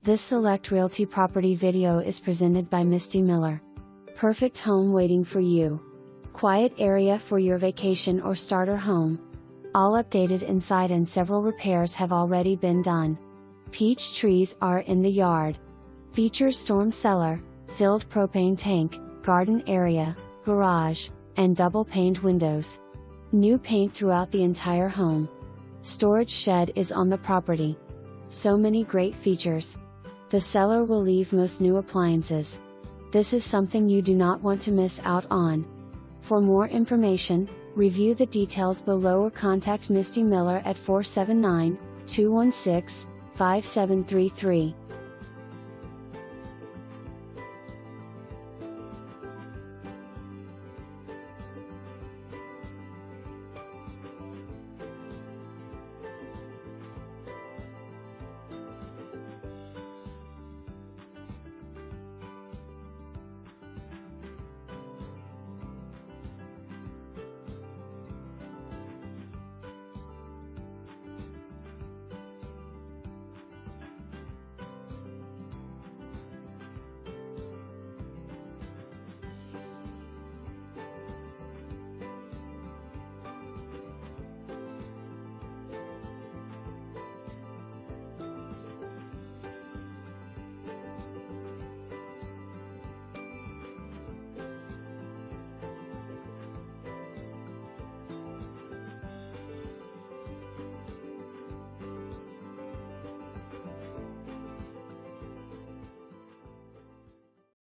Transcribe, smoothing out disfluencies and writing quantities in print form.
This Select Realty property video is presented by Misty Miller. Perfect home waiting for you. Quiet area for your vacation or starter home. All updated inside and several repairs have already been done. Peach trees are in the yard. Features storm cellar, filled propane tank, garden area, garage, and double-paned windows. New paint throughout the entire home. Storage shed is on the property. So many great features. The cellar will leave most new appliances. This is something you do not want to miss out on. For more information, review the details below or contact Misty Miller at 479-216-5733.